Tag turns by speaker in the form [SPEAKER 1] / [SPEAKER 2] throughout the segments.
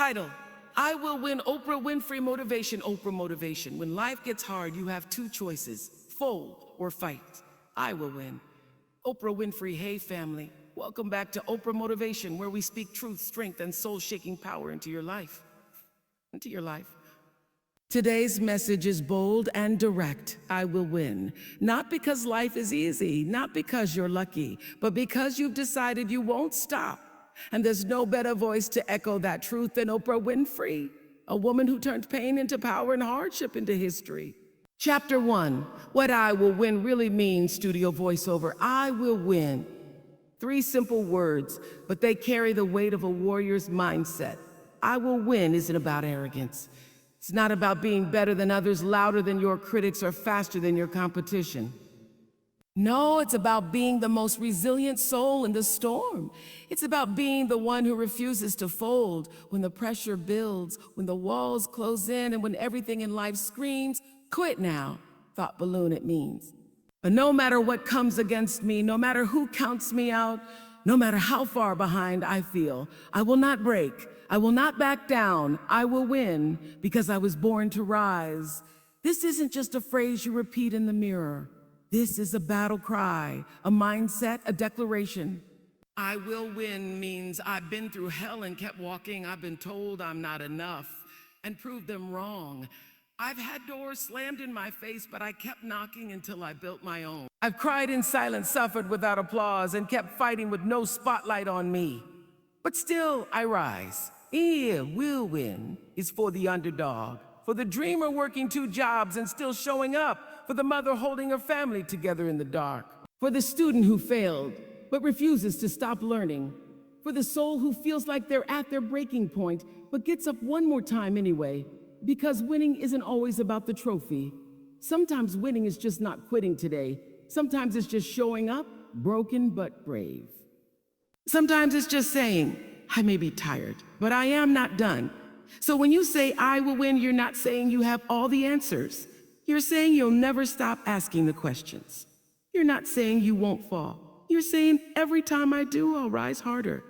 [SPEAKER 1] Title: I Will Win Oprah Winfrey Motivation. Oprah Motivation. When life gets hard, you have two choices: fold or fight. I will win. Oprah Winfrey. Hey family, welcome back to Oprah Motivation, where we speak truth, strength, and soul-shaking power into your life. Today's message is bold and direct. I will win. Not because life is easy, not because you're lucky, but because you've decided you won't stop. And there's no better voice to echo that truth than Oprah Winfrey, a woman who turned pain into power and hardship into history. Chapter 1, what I will win really means. Studio voiceover. I will win. 3 simple words, but they carry the weight of a warrior's mindset. I will win isn't about arrogance. It's not about being better than others, louder than your critics, or faster than your competition. No, it's about being the most resilient soul in the storm. It's about being the one who refuses to fold when the pressure builds, when the walls close in, and when everything in life screams, quit now. Thought balloon it means. But no matter what comes against me, no matter who counts me out, no matter how far behind I feel, I will not break. I will not back down. I will win because I was born to rise. This isn't just a phrase you repeat in the mirror. This is a battle cry, a mindset, a declaration. I will win means I've been through hell and kept walking. I've been told I'm not enough and proved them wrong. I've had doors slammed in my face, but I kept knocking until I built my own. I've cried in silence, suffered without applause, and kept fighting with no spotlight on me. But still, I rise. Will win is for the underdog, for the dreamer working 2 jobs and still showing up, for the mother holding her family together in the dark, for the student who failed but refuses to stop learning, for the soul who feels like they're at their breaking point but gets up one more time anyway, because winning isn't always about the trophy. Sometimes winning is just not quitting today. Sometimes it's just showing up, broken but brave. Sometimes it's just saying, I may be tired, but I am not done. So when you say I will win, you're not saying you have all the answers. You're saying you'll never stop asking the questions. You're not saying you won't fall. You're saying every time I do, I'll rise harder.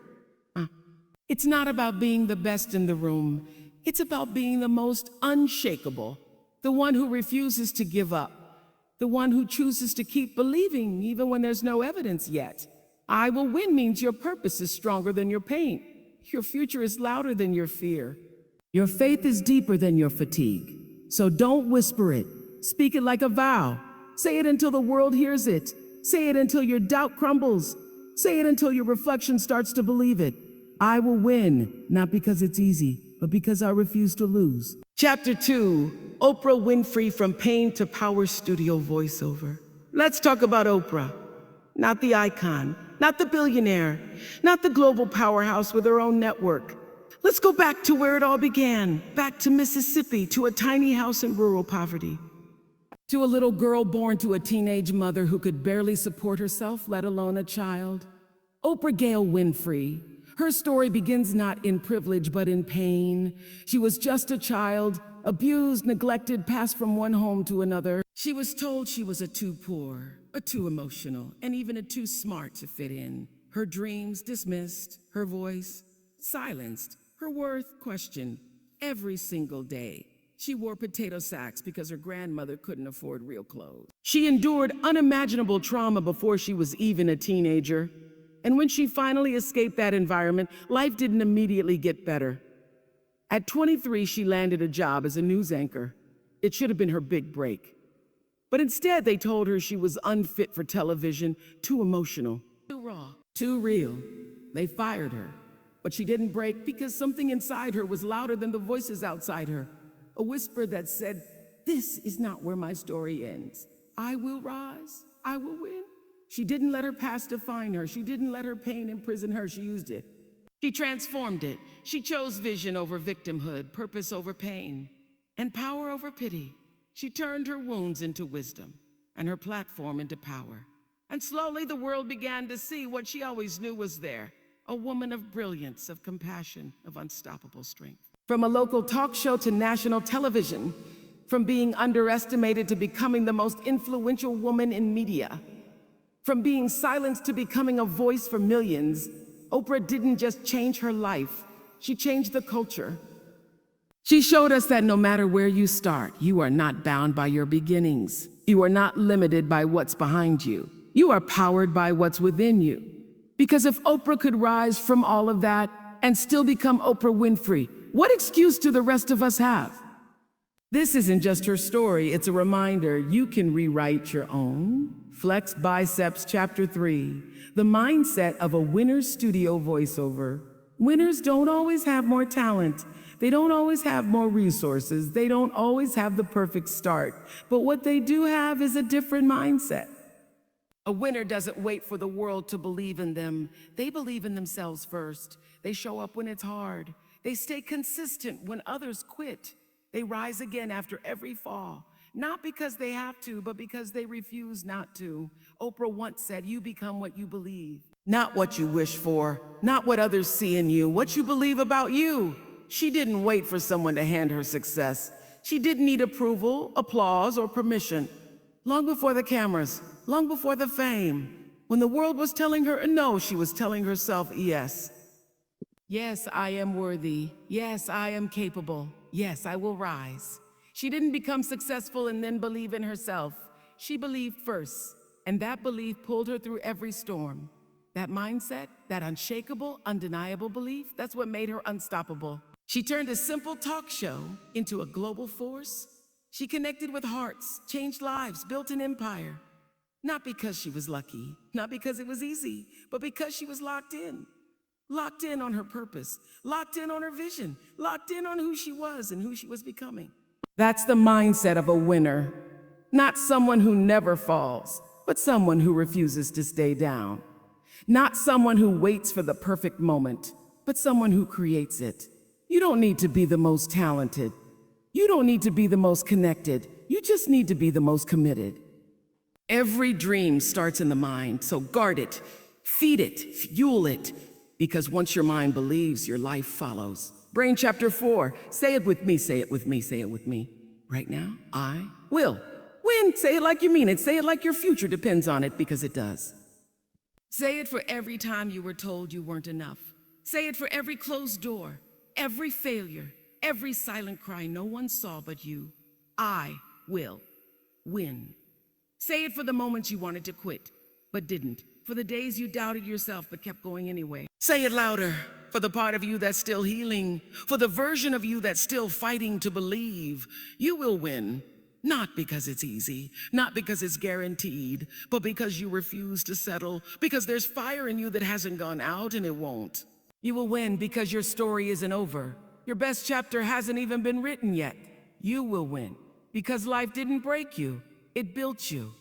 [SPEAKER 1] It's not about being the best in the room. It's about being the most unshakable, the one who refuses to give up, the one who chooses to keep believing even when there's no evidence yet. I will win means your purpose is stronger than your pain. Your future is louder than your fear. Your faith is deeper than your fatigue. So don't whisper it. Speak it like a vow. Say it until the world hears it. Say it until your doubt crumbles. Say it until your reflection starts to believe it. I will win, not because it's easy, but because I refuse to lose. Chapter 2, Oprah Winfrey, from pain to power. Studio voiceover. Let's talk about Oprah. Not the icon, not the billionaire, not the global powerhouse with her own network. Let's go back to where it all began, back to Mississippi, to a tiny house in rural poverty, to a little girl born to a teenage mother who could barely support herself, let alone a child. Oprah Gail Winfrey. Her story begins not in privilege, but in pain. She was just a child, abused, neglected, passed from one home to another. She was told she was a too poor, a too emotional, and even a too smart to fit in. Her dreams dismissed, her voice silenced, her worth questioned. Every single day, she wore potato sacks because her grandmother couldn't afford real clothes. She endured unimaginable trauma before she was even a teenager. And when she finally escaped that environment, life didn't immediately get better. At 23, she landed a job as a news anchor. It should have been her big break. But instead, they told her she was unfit for television, too emotional, too raw, too real. They fired her. But she didn't break because something inside her was louder than the voices outside her. A whisper that said, this is not where my story ends. I will rise. I will win. She didn't let her past define her. She didn't let her pain imprison her. She used it. She transformed it. She chose vision over victimhood, purpose over pain, and power over pity. She turned her wounds into wisdom and her platform into power. And slowly the world began to see what she always knew was there, a woman of brilliance, of compassion, of unstoppable strength. From a local talk show to national television, from being underestimated to becoming the most influential woman in media, from being silenced to becoming a voice for millions, Oprah didn't just change her life, She changed the culture. She showed us that no matter where you start, you are not bound by your beginnings. You are not limited by what's behind you. You are powered by what's within you. Because if Oprah could rise from all of that and still become Oprah Winfrey, what excuse do the rest of us have? This isn't just her story, it's a reminder you can rewrite your own. Flex Biceps Chapter 3, the mindset of a winner's studio voiceover. Winners don't always have more talent. They don't always have more resources. They don't always have the perfect start. But what they do have is a different mindset. A winner doesn't wait for the world to believe in them. They believe in themselves first. They show up when it's hard. They stay consistent when others quit. They rise again after every fall. Not because they have to, but because they refuse not to. Oprah once said, "You become what you believe." Not what you wish for, not what others see in you, what you believe about you. She didn't wait for someone to hand her success. She didn't need approval, applause, or permission. Long before the cameras, long before the fame, when the world was telling her no, she was telling herself yes. Yes, I am worthy. Yes, I am capable. Yes, I will rise. She didn't become successful and then believe in herself. She believed first, and that belief pulled her through every storm. That mindset, that unshakable, undeniable belief, that's what made her unstoppable. She turned a simple talk show into a global force. She connected with hearts, changed lives, built an empire. Not because she was lucky, not because it was easy, but because she was locked in. Locked in on her purpose, locked in on her vision, locked in on who she was and who she was becoming. That's the mindset of a winner. Not someone who never falls, but someone who refuses to stay down. Not someone who waits for the perfect moment, but someone who creates it. You don't need to be the most talented. You don't need to be the most connected. You just need to be the most committed. Every dream starts in the mind, so guard it, feed it, fuel it, because once your mind believes, your life follows. Brain Chapter 4, say it with me, say it with me, say it with me. Right now, I will win. Say it like you mean it. Say it like your future depends on it, because it does. Say it for every time you were told you weren't enough. Say it for every closed door, every failure, every silent cry no one saw but you. I will win. Say it for the moments you wanted to quit, but didn't. For the days you doubted yourself, but kept going anyway. Say it louder, for the part of you that's still healing, for the version of you that's still fighting to believe. You will win. Not because it's easy, not because it's guaranteed, but because you refuse to settle, because there's fire in you that hasn't gone out and it won't. You will win because your story isn't over. Your best chapter hasn't even been written yet. You will win because life didn't break you, it built you.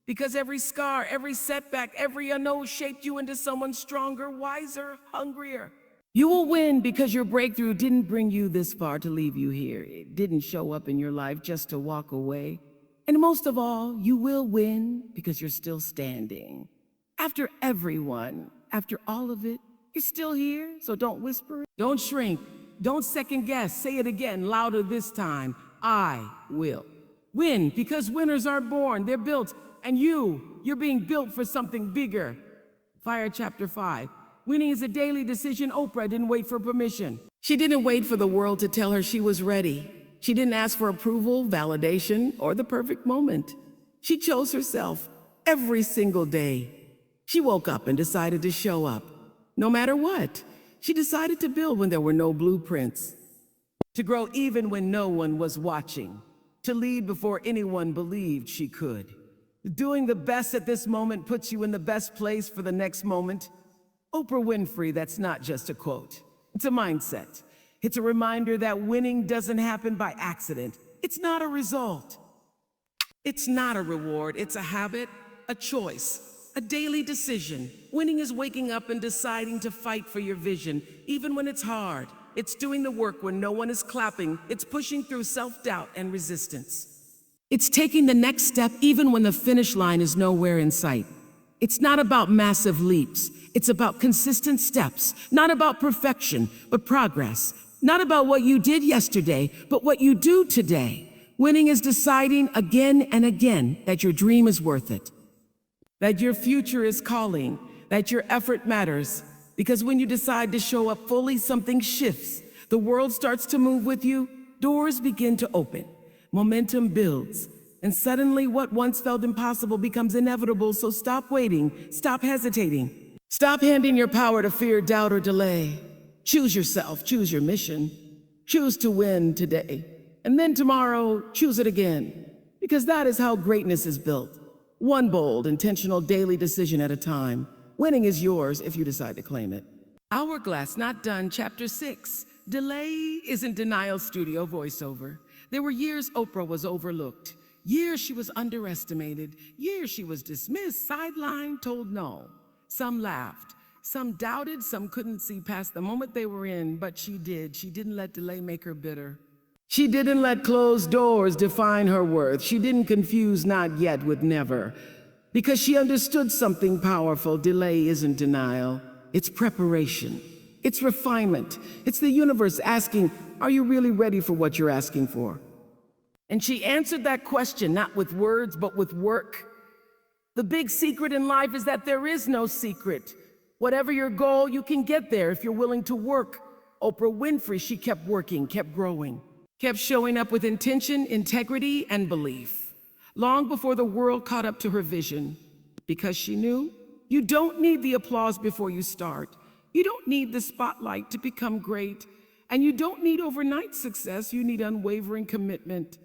[SPEAKER 1] Because every scar, every setback, every unknown shaped you into someone stronger, wiser, hungrier. You will win because your breakthrough didn't bring you this far to leave you here. It didn't show up in your life just to walk away. And most of all, you will win because you're still standing. After everyone, after all of it, you're still here, so don't whisper it. Don't shrink. Don't second guess. Say it again, louder this time. I will win because winners aren't born, they're built. And you're being built for something bigger. Fire Chapter 5. Winning is a daily decision. Oprah didn't wait for permission. She didn't wait for the world to tell her she was ready. She didn't ask for approval, validation, or the perfect moment. She chose herself every single day. She woke up and decided to show up. No matter what, she decided to build when there were no blueprints. To grow even when no one was watching. To lead before anyone believed she could. Doing the best at this moment puts you in the best place for the next moment. Oprah Winfrey, that's not just a quote. It's a mindset. It's a reminder that winning doesn't happen by accident. It's not a result. It's not a reward. It's a habit, a choice, a daily decision. Winning is waking up and deciding to fight for your vision, even when it's hard. It's doing the work when no one is clapping. It's pushing through self-doubt and resistance. It's taking the next step even when the finish line is nowhere in sight. It's not about massive leaps. It's about consistent steps, not about perfection, but progress. Not about what you did yesterday, but what you do today. Winning is deciding again and again that your dream is worth it, that your future is calling, that your effort matters, Because when you decide to show up fully, something shifts. The world starts to move with you, doors begin to open, momentum builds, and suddenly what once felt impossible becomes inevitable. So stop waiting, stop hesitating. Stop handing your power to fear, doubt, or delay. Choose yourself, choose your mission. Choose to win today. And then tomorrow, choose it again. Because that is how greatness is built. One bold, intentional daily decision at a time. Winning is yours if you decide to claim it. Hourglass Not Done, Chapter 6. Delay isn't denial. Studio voiceover. There were years Oprah was overlooked. Years she was underestimated. Years she was dismissed, sidelined, told no. Some laughed. Some doubted. Some couldn't see past the moment they were in. But she did. She didn't let delay make her bitter. She didn't let closed doors define her worth. She didn't confuse not yet with never. Because she understood something powerful. Delay isn't denial. It's preparation. It's refinement. It's the universe asking, are you really ready for what you're asking for? And she answered that question not with words, but with work. The big secret in life is that there is no secret. Whatever your goal, you can get there if you're willing to work. Oprah Winfrey, she kept working, kept growing, kept showing up with intention, integrity, and belief. Long before the world caught up to her vision. Because she knew, you don't need the applause before you start. You don't need the spotlight to become great. And you don't need overnight success, you need unwavering commitment.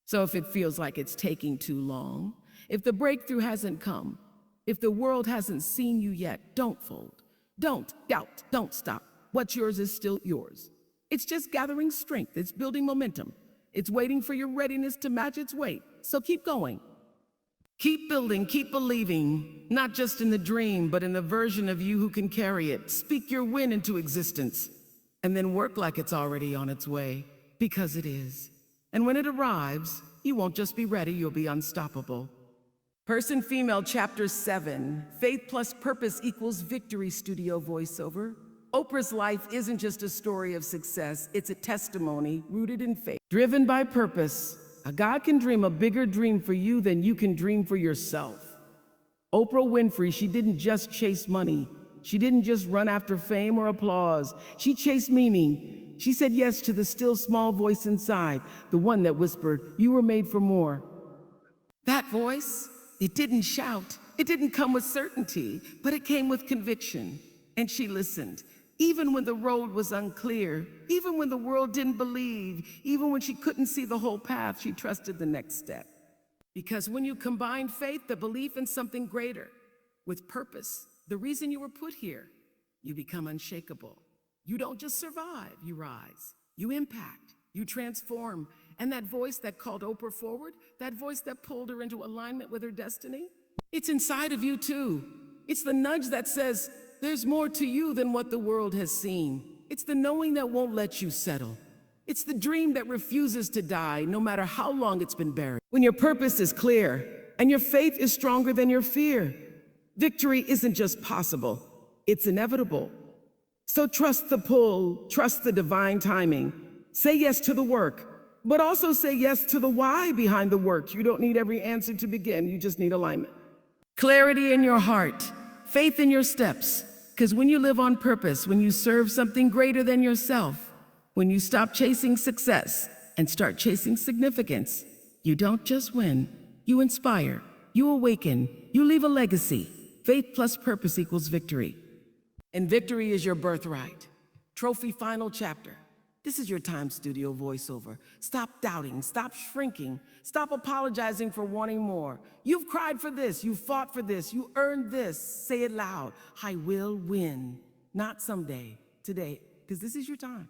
[SPEAKER 1] So if it feels like it's taking too long, if the breakthrough hasn't come, if the world hasn't seen you yet, don't fold. Don't doubt, don't stop. What's yours is still yours. It's just gathering strength, it's building momentum. It's waiting for your readiness to match its weight. So keep going. Keep building, keep believing, not just in the dream, but in the version of you who can carry it. Speak your win into existence, and then work like it's already on its way, because it is. And when it arrives, you won't just be ready, you'll be unstoppable. Person Female, Chapter 7. Faith plus purpose equals victory. Studio voiceover. Oprah's life isn't just a story of success, it's a testimony rooted in faith. Driven by purpose, God can dream a bigger dream for you than you can dream for yourself. Oprah Winfrey, she didn't just chase money. She didn't just run after fame or applause. She chased meaning. She said yes to the still small voice inside, the one that whispered, you were made for more. That voice, it didn't shout. It didn't come with certainty, but it came with conviction. And she listened. Even when the road was unclear, even when the world didn't believe, even when she couldn't see the whole path, she trusted the next step. Because when you combine faith, the belief in something greater, with purpose, the reason you were put here, you become unshakable. You don't just survive, you rise, you impact, you transform. And that voice that called Oprah forward, that voice that pulled her into alignment with her destiny, it's inside of you too. It's the nudge that says, there's more to you than what the world has seen. It's the knowing that won't let you settle. It's the dream that refuses to die, no matter how long it's been buried. When your purpose is clear and your faith is stronger than your fear, victory isn't just possible, it's inevitable. So trust the pull, trust the divine timing. Say yes to the work, but also say yes to the why behind the work. You don't need every answer to begin, you just need alignment. Clarity in your heart. Faith in your steps, because when you live on purpose, when you serve something greater than yourself, when you stop chasing success and start chasing significance, you don't just win, you inspire, you awaken, you leave a legacy. Faith plus purpose equals victory. And victory is your birthright. Trophy final chapter. This is your time, studio voiceover. Stop doubting, stop shrinking, stop apologizing for wanting more. You've cried for this, you fought for this, you earned this. Say it loud, I will win. Not someday, today, because this is your time.